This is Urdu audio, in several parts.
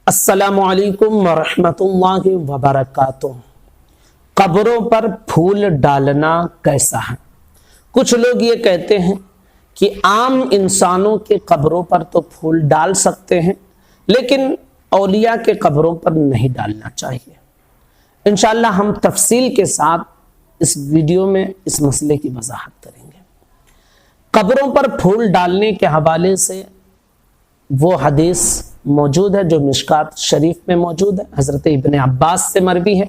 السلام علیکم ورحمۃ اللہ وبرکاتہ۔ قبروں پر پھول ڈالنا کیسا ہے؟ کچھ لوگ یہ کہتے ہیں کہ عام انسانوں کے قبروں پر تو پھول ڈال سکتے ہیں لیکن اولیاء کے قبروں پر نہیں ڈالنا چاہیے۔ انشاءاللہ ہم تفصیل کے ساتھ اس ویڈیو میں اس مسئلے کی وضاحت کریں گے۔ قبروں پر پھول ڈالنے کے حوالے سے وہ حدیث موجود ہے جو مشکات شریف میں موجود ہے، حضرت ابن عباس سے مروی ہے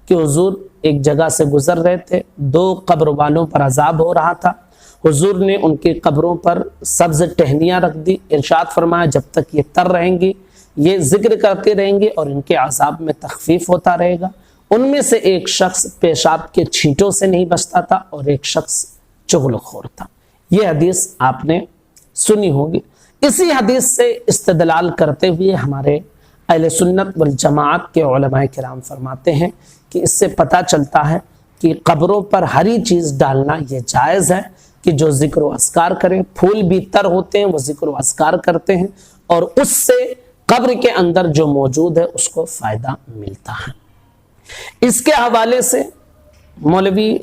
کہ حضور ایک جگہ سے گزر رہے تھے، دو قبر والوں پر عذاب ہو رہا تھا، حضور نے ان کی قبروں پر سبز ٹہنیاں رکھ دی، ارشاد فرمایا جب تک یہ تر رہیں گی یہ ذکر کرتے رہیں گے اور ان کے عذاب میں تخفیف ہوتا رہے گا۔ ان میں سے ایک شخص پیشاب کے چھینٹوں سے نہیں بچتا تھا اور ایک شخص چغل خور تھا۔ یہ حدیث آپ نے سنی ہوگی۔ اسی حدیث سے استدلال کرتے ہوئے ہمارے اہل سنت والجماعت کے علماء کرام فرماتے ہیں کہ اس سے پتہ چلتا ہے کہ قبروں پر ہری چیز ڈالنا یہ جائز ہے کہ جو ذکر و اذکار کریں، پھول بھی تر ہوتے ہیں وہ ذکر و اذکار کرتے ہیں اور اس سے قبر کے اندر جو موجود ہے اس کو فائدہ ملتا ہے۔ اس کے حوالے سے مولوی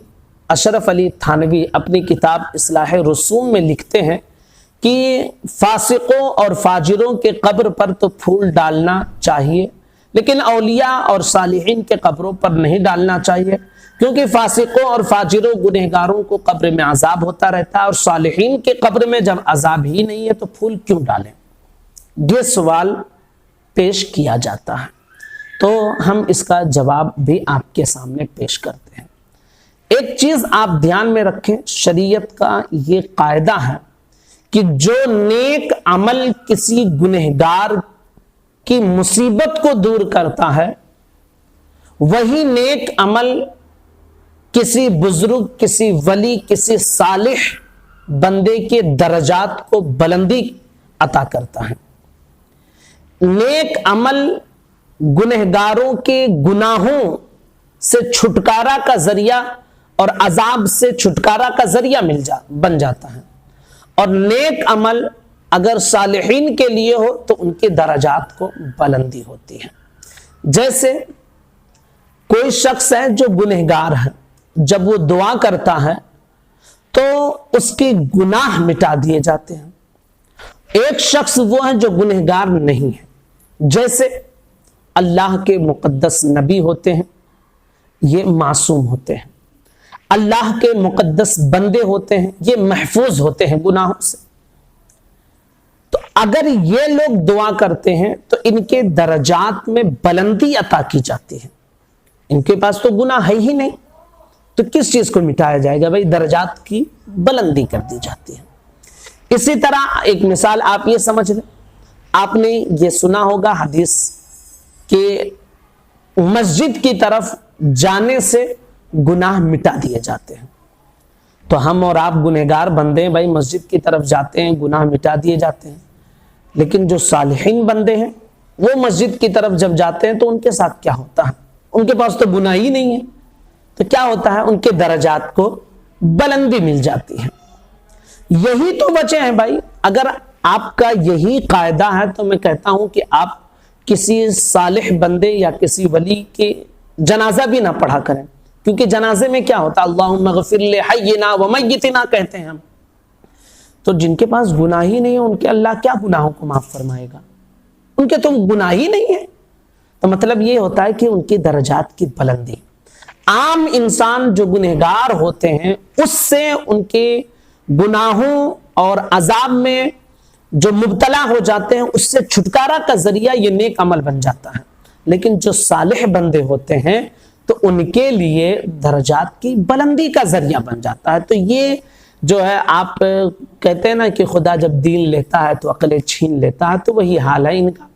اشرف علی تھانوی اپنی کتاب اصلاح رسوم میں لکھتے ہیں کہ فاسقوں اور فاجروں کے قبر پر تو پھول ڈالنا چاہیے لیکن اولیاء اور صالحین کے قبروں پر نہیں ڈالنا چاہیے، کیونکہ فاسقوں اور فاجروں گنہگاروں کو قبر میں عذاب ہوتا رہتا ہے اور صالحین کے قبر میں جب عذاب ہی نہیں ہے تو پھول کیوں ڈالیں؟ یہ سوال پیش کیا جاتا ہے تو ہم اس کا جواب بھی آپ کے سامنے پیش کرتے ہیں۔ ایک چیز آپ دھیان میں رکھیں، شریعت کا یہ قاعدہ ہے کہ جو نیک عمل کسی گنہگار کی مصیبت کو دور کرتا ہے وہی نیک عمل کسی بزرگ، کسی ولی، کسی صالح بندے کے درجات کو بلندی عطا کرتا ہے۔ نیک عمل گنہگاروں کے گناہوں سے چھٹکارا کا ذریعہ اور عذاب سے چھٹکارا کا ذریعہ بن جاتا ہے، اور نیک عمل اگر صالحین کے لیے ہو تو ان کے درجات کو بلندی ہوتی ہے۔ جیسے کوئی شخص ہے جو گنہگار ہے، جب وہ دعا کرتا ہے تو اس کے گناہ مٹا دیے جاتے ہیں۔ ایک شخص وہ ہے جو گنہگار نہیں ہے، جیسے اللہ کے مقدس نبی ہوتے ہیں، یہ معصوم ہوتے ہیں، اللہ کے مقدس بندے ہوتے ہیں، یہ محفوظ ہوتے ہیں گناہوں سے۔ تو اگر یہ لوگ دعا کرتے ہیں تو ان کے درجات میں بلندی عطا کی جاتی ہے۔ ان کے پاس تو گناہ ہے ہی نہیں تو کس چیز کو مٹایا جائے گا؟ بھائی درجات کی بلندی کر دی جاتی ہے۔ اسی طرح ایک مثال آپ یہ سمجھ لیں، آپ نے یہ سنا ہوگا حدیث کہ مسجد کی طرف جانے سے گناہ مٹا دیے جاتے ہیں۔ تو ہم اور آپ گنہگار بندے ہیں، بھائی مسجد کی طرف جاتے ہیں گناہ مٹا دیے جاتے ہیں، لیکن جو صالحین بندے ہیں وہ مسجد کی طرف جب جاتے ہیں تو ان کے ساتھ کیا ہوتا ہے؟ ان کے پاس تو گناہ ہی نہیں ہے، تو کیا ہوتا ہے؟ ان کے درجات کو بلندی مل جاتی ہے۔ یہی تو وجہ ہے بھائی، اگر آپ کا یہی قاعدہ ہے تو میں کہتا ہوں کہ آپ کسی صالح بندے یا کسی ولی کے جنازہ بھی نہ پڑھا کریں، کیونکہ جنازے میں کیا ہوتا ہے؟ اللہم اغفر لحینا ومیتنا کہتے ہیں ہم، تو جن کے پاس گناہ ہی نہیں ہے ان کے اللہ کیا گناہوں کو معاف فرمائے گا؟ ان کے تو گناہ ہی نہیں ہے۔ تو مطلب یہ ہوتا ہے کہ ان کی درجات کی بلندی، عام انسان جو گنہگار ہوتے ہیں اس سے ان کے گناہوں اور عذاب میں جو مبتلا ہو جاتے ہیں اس سے چھٹکارا کا ذریعہ یہ نیک عمل بن جاتا ہے، لیکن جو صالح بندے ہوتے ہیں تو ان کے لیے درجات کی بلندی کا ذریعہ بن جاتا ہے۔ تو یہ جو ہے آپ کہتے ہیں نا کہ خدا جب دین لیتا ہے تو عقلیں چھین لیتا ہے، تو وہی حال ہے ان کا۔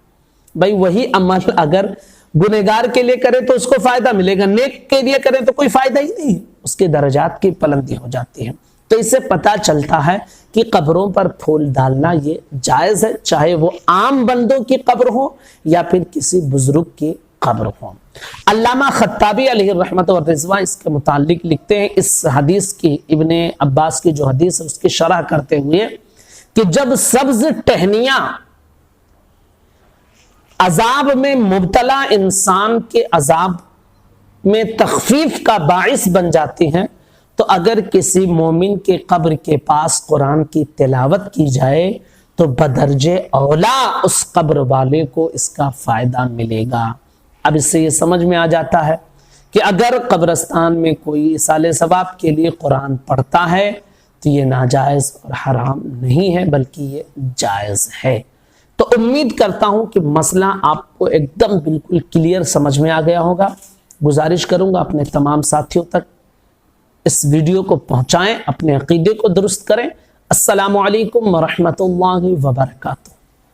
بھائی وہی عمل اگر گنہگار کے لیے کرے تو اس کو فائدہ ملے گا، نیک کے لیے کرے تو کوئی فائدہ ہی نہیں، اس کے درجات کی بلندی ہو جاتی ہے۔ تو اس سے پتہ چلتا ہے کہ قبروں پر پھول ڈالنا یہ جائز ہے، چاہے وہ عام بندوں کی قبر ہو یا پھر کسی بزرگ کی قبر ہو۔ علامہ خطابی علیہ الرحمت والرضوان اس کے متعلق لکھتے ہیں، اس حدیث کی، ابن عباس کی جو حدیث ہے اس کی شرح کرتے ہوئے، کہ جب سبز ٹہنیاں عذاب میں مبتلا انسان کے عذاب میں تخفیف کا باعث بن جاتی ہیں، تو اگر کسی مومن کے قبر کے پاس قرآن کی تلاوت کی جائے تو بدرجے اولا اس قبر والے کو اس کا فائدہ ملے گا۔ اب اس سے یہ سمجھ میں آ جاتا ہے کہ اگر قبرستان میں کوئی ایصال ثواب کے لیے قرآن پڑھتا ہے تو یہ ناجائز اور حرام نہیں ہے بلکہ یہ جائز ہے۔ تو امید کرتا ہوں کہ مسئلہ آپ کو ایک دم بالکل کلیئر سمجھ میں آ گیا ہوگا۔ گزارش کروں گا اپنے تمام ساتھیوں تک اس ویڈیو کو پہنچائیں، اپنے عقیدے کو درست کریں۔ السلام علیکم ورحمۃ اللہ وبرکاتہ۔